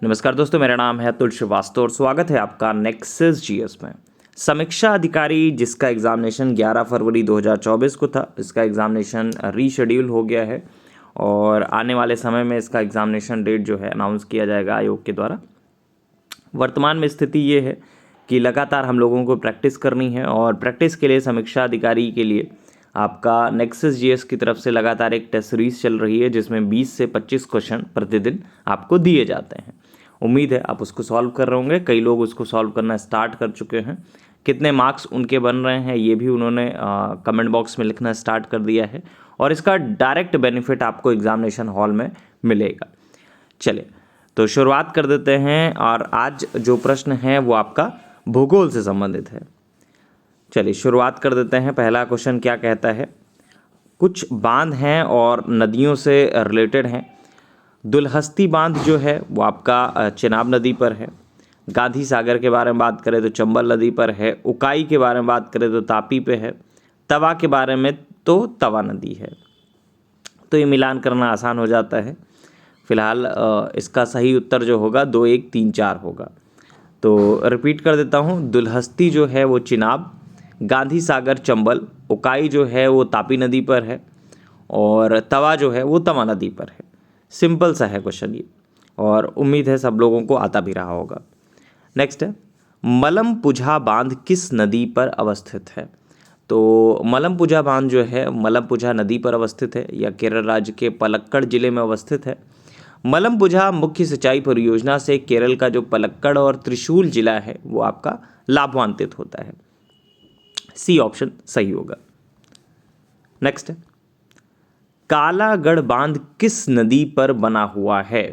नमस्कार दोस्तों, मेरा नाम है अतुल श्रीवास्तव और स्वागत है आपका नेक्सस जीएस में। समीक्षा अधिकारी जिसका एग्जामिनेशन 11 फरवरी 2024 को था, इसका एग्जामिनेशन रीशेड्यूल हो गया है और आने वाले समय में इसका एग्जामिनेशन डेट जो है अनाउंस किया जाएगा आयोग के द्वारा। वर्तमान में स्थिति ये है कि लगातार हम लोगों को प्रैक्टिस करनी है और प्रैक्टिस के लिए समीक्षा अधिकारी के लिए आपका नेक्सस जीएस की तरफ से लगातार एक टेस्ट सीरीज चल रही है जिसमें 20 से 25 क्वेश्चन प्रतिदिन आपको दिए जाते हैं। उम्मीद है आप उसको सॉल्व कर रहे होंगे। कई लोग उसको सॉल्व करना स्टार्ट कर चुके हैं। कितने मार्क्स उनके बन रहे हैं ये भी उन्होंने कमेंट बॉक्स में लिखना स्टार्ट कर दिया है और इसका डायरेक्ट बेनिफिट आपको एग्जामिनेशन हॉल में मिलेगा। चलिए तो शुरुआत कर देते हैं और आज जो प्रश्न है वो आपका भूगोल से संबंधित है। चलिए शुरुआत कर देते हैं। पहला क्वेश्चन क्या कहता है, कुछ बांध हैं और नदियों से रिलेटेड हैं। दुलहस्ती बांध जो है वो आपका चेनाब नदी पर है। गांधी सागर के बारे में बात करें तो चंबल नदी पर है। उकाई के बारे में बात करें तो तापी पे है। तवा के बारे में तो तवा नदी है। तो ये मिलान करना आसान हो जाता है। फिलहाल इसका सही उत्तर जो होगा 2, 1, 3, 4 होगा। तो रिपीट कर देता हूँ, दुलहस्ती जो है वो चिनाब, गांधी सागर चंबल, उकाई जो है वो तापी नदी पर है और तवा जो है वो तवा नदी पर है। सिंपल सा है क्वेश्चन ये और उम्मीद है सब लोगों को आता भी रहा होगा। नेक्स्ट है, मलमपुझा बांध किस नदी पर अवस्थित है। तो मलमपुझा बांध जो है मलमपुझा नदी पर अवस्थित है या केरल राज्य के पलक्कड़ जिले में अवस्थित है। मलमपुझा मुख्य सिंचाई परियोजना से केरल का जो पलक्कड़ और त्रिशूल जिला है वो आपका लाभान्वित होता है। सी ऑप्शन सही होगा। नेक्स्ट है, कालागढ़ बांध किस नदी पर बना हुआ है।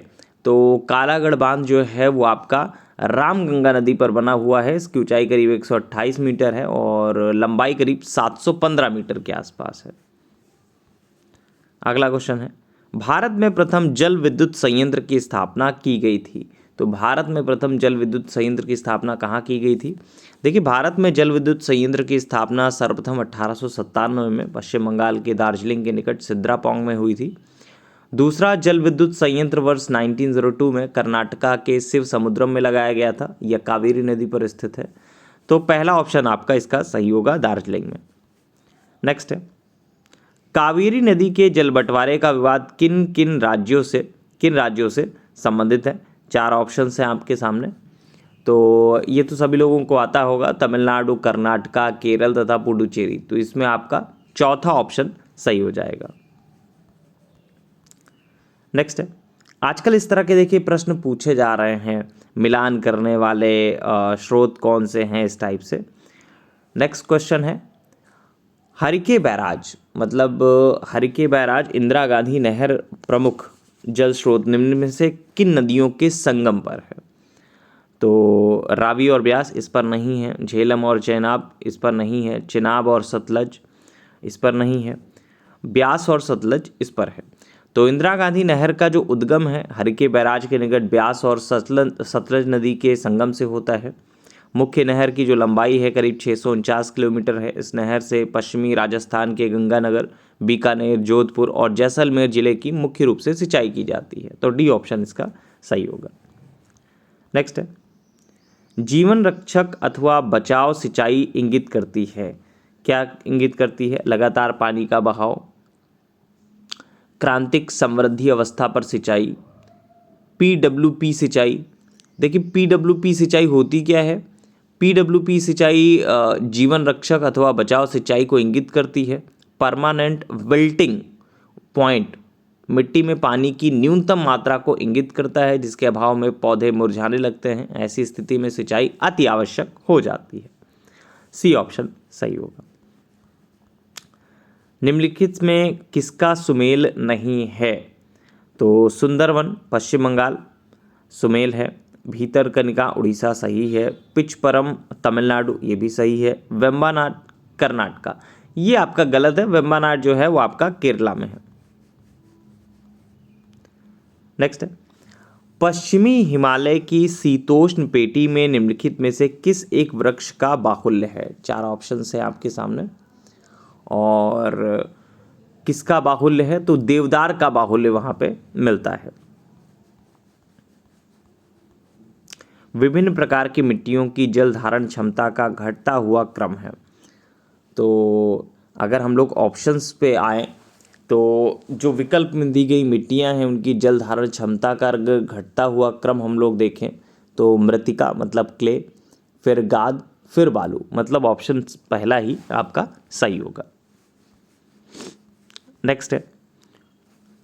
तो कालागढ़ बांध जो है वो आपका रामगंगा नदी पर बना हुआ है। इसकी ऊंचाई करीब 128 मीटर है और लंबाई करीब 715 मीटर के आसपास है। अगला क्वेश्चन है, भारत में प्रथम जल विद्युत संयंत्र की स्थापना की गई थी। तो भारत में प्रथम जल विद्युत संयंत्र की स्थापना कहाँ की गई थी। देखिए, भारत में जल विद्युत संयंत्र की स्थापना सर्वप्रथम 1897 में पश्चिम बंगाल के दार्जिलिंग के निकट सिद्रापोंग में हुई थी। दूसरा जल विद्युत संयंत्र वर्ष 1902 में कर्नाटका के शिव समुद्रम में लगाया गया था। यह कावेरी नदी पर स्थित है। तो पहला ऑप्शन आपका इसका सही होगा, दार्जिलिंग में। नेक्स्ट है, कावेरी नदी के जल बंटवारे का विवाद किन राज्यों से संबंधित है। 4 ऑप्शन हैं आपके सामने। तो ये तो सभी लोगों को आता होगा, तमिलनाडु, कर्नाटका, केरल तथा पुडुचेरी। तो इसमें आपका चौथा ऑप्शन सही हो जाएगा। नेक्स्ट है, आजकल इस तरह के देखिए प्रश्न पूछे जा रहे हैं, मिलान करने वाले स्रोत कौन से हैं, इस टाइप से। नेक्स्ट क्वेश्चन है, हरिके बैराज हरिके बैराज इंदिरा गांधी नहर प्रमुख जल स्रोत निम्न में से किन नदियों के संगम पर है। तो रावी और ब्यास इस पर नहीं है। झेलम और चेनाब इस पर नहीं है। चिनाब और सतलज इस पर नहीं है। ब्यास और सतलज इस पर है। तो इंदिरा गांधी नहर का जो उद्गम है हरिके बैराज के निकट ब्यास और सतलज नदी के संगम से होता है। मुख्य नहर की जो लंबाई है करीब 649 किलोमीटर है। इस नहर से पश्चिमी राजस्थान के गंगानगर, बीकानेर, जोधपुर और जैसलमेर जिले की मुख्य रूप से सिंचाई की जाती है। तो डी ऑप्शन इसका सही होगा। नेक्स्ट है, जीवन रक्षक अथवा बचाव सिंचाई इंगित करती है। क्या इंगित करती है। लगातार पानी का बहाव, क्रांतिक समृद्धि अवस्था पर सिंचाई, पीडब्ल्यूपी सिंचाई। देखिए, पीडब्ल्यूपी सिंचाई होती क्या है। पीडब्ल्यूपी सिंचाई जीवन रक्षक अथवा बचाव सिंचाई को इंगित करती है। परमानेंट विल्टिंग पॉइंट मिट्टी में पानी की न्यूनतम मात्रा को इंगित करता है जिसके अभाव में पौधे मुरझाने लगते हैं। ऐसी स्थिति में सिंचाई अति आवश्यक हो जाती है। सी ऑप्शन सही होगा। निम्नलिखित में किसका सुमेल नहीं है। तो सुंदरवन पश्चिम बंगाल सुमेल है। भीतरकनिका उड़ीसा सही है। पिचपरम तमिलनाडु ये भी सही है। वेम्बानाड कर्नाटका ये आपका गलत है। वेम्बानाड जो है वो आपका केरला में है। नेक्स्ट है, पश्चिमी हिमालय की शीतोष्ण पेटी में निम्नलिखित में से किस एक वृक्ष का बाहुल्य है। 4 ऑप्शन है आपके सामने और किसका बाहुल्य है। तो देवदार का बाहुल्य वहां पे मिलता है। विभिन्न प्रकार की मिट्टियों की जल धारण क्षमता का घटता हुआ क्रम है। तो अगर हम लोग ऑप्शंस पे आए तो जो विकल्प में दी गई मिट्टियां हैं उनकी जल धारण क्षमता का घटता हुआ क्रम हम लोग देखें तो मृत्तिका मतलब क्ले, फिर गाद, फिर बालू, मतलब ऑप्शन पहला ही आपका सही होगा। नेक्स्ट है,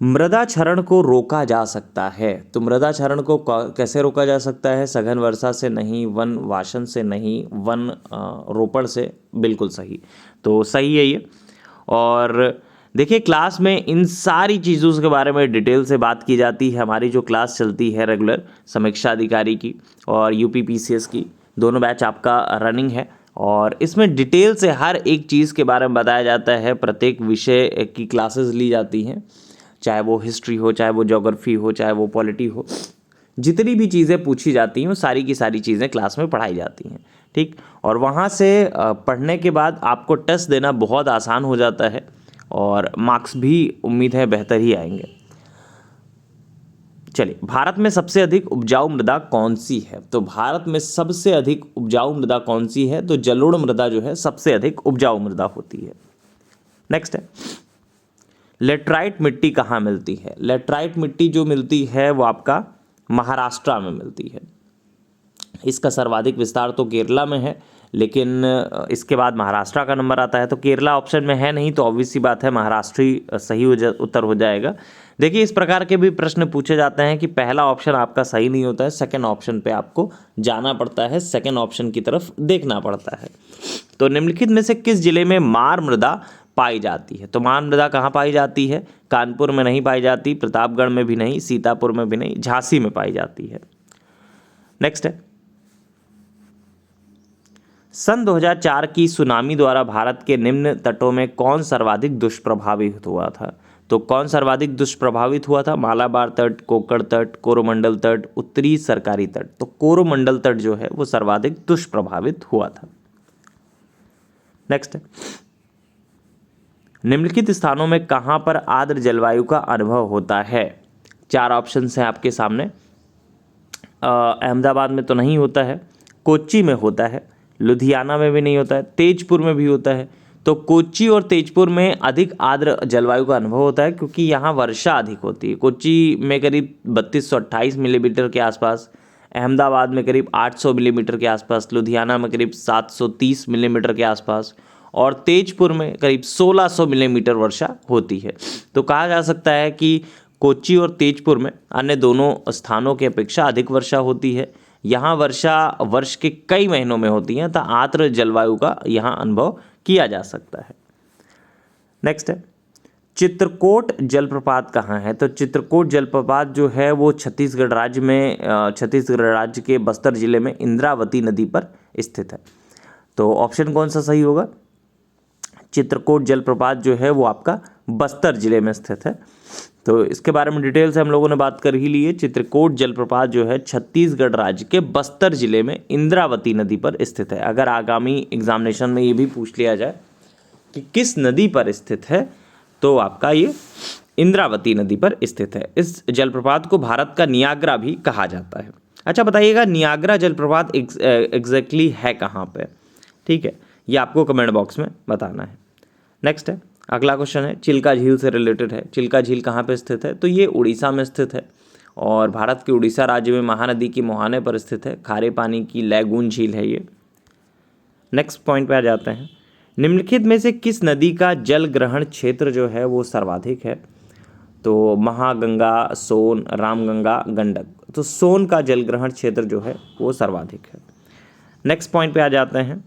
मृदा क्षरण को रोका जा सकता है। तो मृदा क्षरण को कैसे रोका जा सकता है? सघन वर्षा से नहीं, वन वाशन से नहीं, वन रोपण से। बिल्कुल सही, तो सही है ये। और देखिए क्लास में इन सारी चीज़ों के बारे में डिटेल से बात की जाती है। हमारी जो क्लास चलती है रेगुलर, समीक्षा अधिकारी की और यूपीपीसीएस की, दोनों बैच आपका रनिंग है और इसमें डिटेल से हर एक चीज़ के बारे में बताया जाता है। प्रत्येक विषय की क्लासेस ली जाती हैं, चाहे वो हिस्ट्री हो, चाहे वो ज्योग्राफी हो, चाहे वो पॉलिटी हो। जितनी भी चीज़ें पूछी जाती हैं वो सारी की सारी चीज़ें क्लास में पढ़ाई जाती हैं, ठीक। और वहाँ से पढ़ने के बाद आपको टेस्ट देना बहुत आसान हो जाता है और मार्क्स भी उम्मीद है बेहतर ही आएंगे। चलिए, भारत में सबसे अधिक उपजाऊ मृदा कौन सी है? तो भारत में सबसे अधिक उपजाऊ मृदा कौन सी है? तो जलोढ़ मृदा जो है सबसे अधिक उपजाऊ मृदा होती है। नेक्स्ट है, लेटराइट मिट्टी कहाँ मिलती है? लेटराइट मिट्टी जो मिलती है वो आपका महाराष्ट्र में मिलती है। इसका सर्वाधिक विस्तार तो केरला में है, लेकिन इसके बाद महाराष्ट्र का नंबर आता है। तो केरला ऑप्शन में है नहीं, तो ऑब्वियस सी बात है महाराष्ट्र ही सही उत्तर हो जाएगा। देखिए इस प्रकार के भी प्रश्न पूछे जाते हैं कि पहला ऑप्शन आपका सही नहीं होता है, सेकंड ऑप्शन पे आपको जाना पड़ता है, सेकंड ऑप्शन की तरफ देखना पड़ता है। तो निम्नलिखित में से किस जिले में मार मृदा पाई जाती है? तो मार मृदा कहाँ पाई जाती है? कानपुर में नहीं पाई जाती, प्रतापगढ़ में भी नहीं, सीतापुर में भी नहीं, झांसी में पाई जाती है। नेक्स्ट है, सन 2004 की सुनामी द्वारा भारत के निम्न तटों में कौन सर्वाधिक दुष्प्रभावित हुआ था? तो कौन सर्वाधिक दुष्प्रभावित हुआ था? मालाबार तट, कोकण तट, कोरोमंडल तट, उत्तरी सरकारी तट। तो कोरोमंडल तट जो है वो सर्वाधिक दुष्प्रभावित हुआ था। नेक्स्ट है, निम्नलिखित स्थानों में कहां पर आर्द्र जलवायु का अनुभव होता है? चार ऑप्शन हैं आपके सामने। अहमदाबाद में तो नहीं होता है, कोच्चि में होता है, लुधियाना में भी नहीं होता है, तेजपुर में भी होता है। तो कोच्चि और तेजपुर में अधिक आर्द्र जलवायु का अनुभव होता है क्योंकि यहाँ वर्षा अधिक होती है। कोच्चि में करीब 3228 मिलीमीटर के आसपास, अहमदाबाद में करीब 800 मिलीमीटर के आसपास, लुधियाना में करीब 730 मिलीमीटर के आसपास और तेजपुर में करीब 1600 मिलीमीटर वर्षा होती है। तो कहा जा सकता है कि कोच्चि और तेजपुर में अन्य दोनों स्थानों की अपेक्षा अधिक वर्षा होती है। यहाँ वर्षा वर्ष के कई महीनों में होती है, तो आर्द्र जलवायु का यहाँ अनुभव किया जा सकता है। नेक्स्ट है, चित्रकूट जलप्रपात कहाँ है? तो चित्रकूट जलप्रपात जो है वो छत्तीसगढ़ राज्य में, छत्तीसगढ़ राज्य के बस्तर जिले में इंद्रावती नदी पर स्थित है। तो ऑप्शन कौन सा सही होगा? चित्रकूट जलप्रपात जो है वो आपका बस्तर जिले में स्थित है। तो इसके बारे में डिटेल से हम लोगों ने बात कर ही ली है। चित्रकूट जलप्रपात जो है छत्तीसगढ़ राज्य के बस्तर जिले में इंद्रावती नदी पर स्थित है। अगर आगामी एग्जामिनेशन में ये भी पूछ लिया जाए कि किस नदी पर स्थित है, तो आपका ये इंद्रावती नदी पर स्थित है। इस जलप्रपात को भारत का नियाग्रा भी कहा जाता है। अच्छा बताइएगा, नियाग्रा जलप्रपात एग्जैक्टली है कहाँ पे? ठीक है, ये आपको कमेंट बॉक्स में बताना है। नेक्स्ट है, अगला क्वेश्चन है, चिल्का झील से रिलेटेड है। चिल्का झील कहाँ पे स्थित है? तो ये उड़ीसा में स्थित है और भारत के उड़ीसा राज्य में महानदी की मुहाने पर स्थित है। खारे पानी की लैगून झील है ये। नेक्स्ट पॉइंट पे आ जाते हैं, निम्नलिखित में से किस नदी का जल ग्रहण क्षेत्र जो है वो सर्वाधिक है? तो महागंगा, सोन, रामगंगा, गंडक। तो सोन का जल ग्रहण क्षेत्र जो है वो सर्वाधिक है। नेक्स्ट पॉइंट पे आ जाते हैं,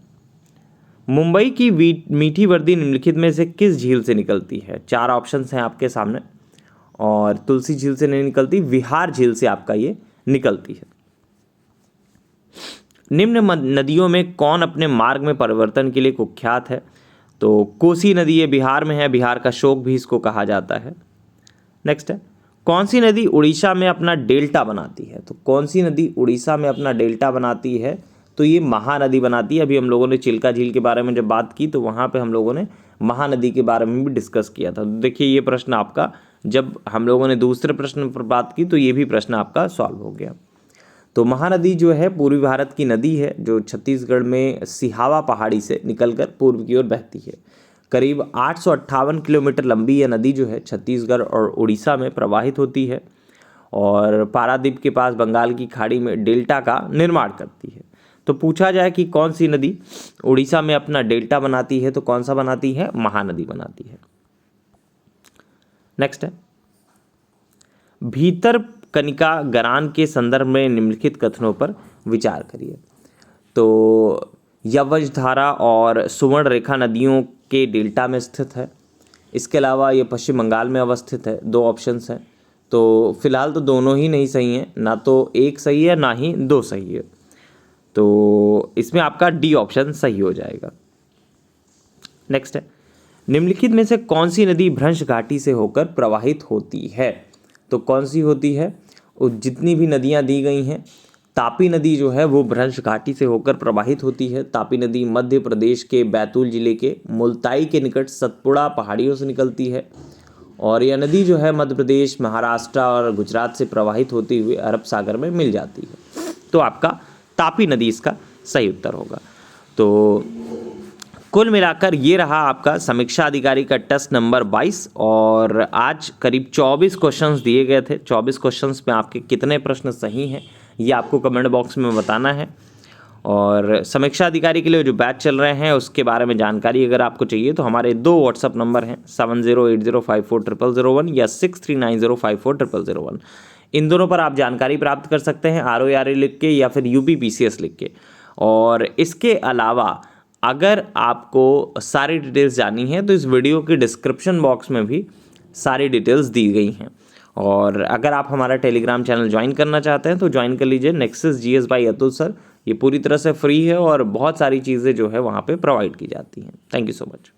मुंबई की मीठी वर्दी निम्नलिखित में से किस झील से निकलती है? चार ऑप्शंस हैं आपके सामने और तुलसी झील से नहीं निकलती, विहार झील से आपका ये निकलती है। निम्न नदियों में कौन अपने मार्ग में परिवर्तन के लिए कुख्यात है? तो कोसी नदी ये बिहार में है, बिहार का शोक भी इसको कहा जाता है। नेक्स्ट है, कौन सी नदी उड़ीसा में अपना डेल्टा बनाती है? तो कौन सी नदी उड़ीसा में अपना डेल्टा बनाती है? तो ये महानदी बनाती है। अभी हम लोगों ने चिल्का झील के बारे में जब बात की तो वहाँ पे हम लोगों ने महानदी के बारे में भी डिस्कस किया था। तो देखिए ये प्रश्न आपका, जब हम लोगों ने दूसरे प्रश्न पर बात की तो ये भी प्रश्न आपका सॉल्व हो गया। तो महानदी जो है पूर्वी भारत की नदी है जो छत्तीसगढ़ में सिहावा पहाड़ी से निकलकर पूर्व की ओर बहती है। करीब 858 किलोमीटर लंबी यह नदी जो है छत्तीसगढ़ और उड़ीसा में प्रवाहित होती है और पारादीप के पास बंगाल की खाड़ी में डेल्टा का निर्माण करती है। तो पूछा जाए कि कौन सी नदी उड़ीसा में अपना डेल्टा बनाती है, तो कौन सा बनाती है? महानदी बनाती है। नेक्स्ट है, भीतर कनिका गरान के संदर्भ में निम्नलिखित कथनों पर विचार करिए। तो यवजधारा और सुवर्ण रेखा नदियों के डेल्टा में स्थित है। इसके अलावा ये पश्चिम बंगाल में अवस्थित है। 2 ऑप्शंस हैं, तो फिलहाल तो दोनों ही नहीं सही हैं, ना तो एक सही है ना ही 2 सही है। तो इसमें आपका डी ऑप्शन सही हो जाएगा। नेक्स्ट है, निम्नलिखित में से कौन सी नदी भ्रंश घाटी से होकर प्रवाहित होती है? तो कौन सी होती है? जितनी भी नदियां दी गई हैं, तापी नदी जो है वो भ्रंश घाटी से होकर प्रवाहित होती है। तापी नदी मध्य प्रदेश के बैतूल जिले के मुल्ताई के निकट सतपुड़ा पहाड़ियों से निकलती है और यह नदी जो है मध्य प्रदेश, महाराष्ट्र और गुजरात से प्रवाहित होती हुई अरब सागर में मिल जाती है। तो आपका तापी नदी इसका सही उत्तर होगा। तो कुल मिलाकर ये रहा आपका समीक्षा अधिकारी का टेस्ट नंबर 22 और आज करीब 24 क्वेश्चंस दिए गए थे। 24 क्वेश्चंस में आपके कितने प्रश्न सही हैं ये आपको कमेंट बॉक्स में बताना है। और समीक्षा अधिकारी के लिए जो बैच चल रहे हैं उसके बारे में जानकारी अगर आपको चाहिए तो हमारे 2 व्हाट्सअप नंबर हैं 7080540001 या 6390540001। इन दोनों पर आप जानकारी प्राप्त कर सकते हैं RORE लिख के या फिर UPPCS लिख के। और इसके अलावा अगर आपको सारी डिटेल्स जाननी है तो इस वीडियो के डिस्क्रिप्शन बॉक्स में भी सारी डिटेल्स दी गई हैं। और अगर आप हमारा टेलीग्राम चैनल ज्वाइन करना चाहते हैं तो ज्वाइन कर लीजिए। Nexus GS by Atul sir, ये पूरी तरह से फ्री है और बहुत सारी चीज़ें जो है वहाँ पे प्रोवाइड की जाती हैं। Thank you so much.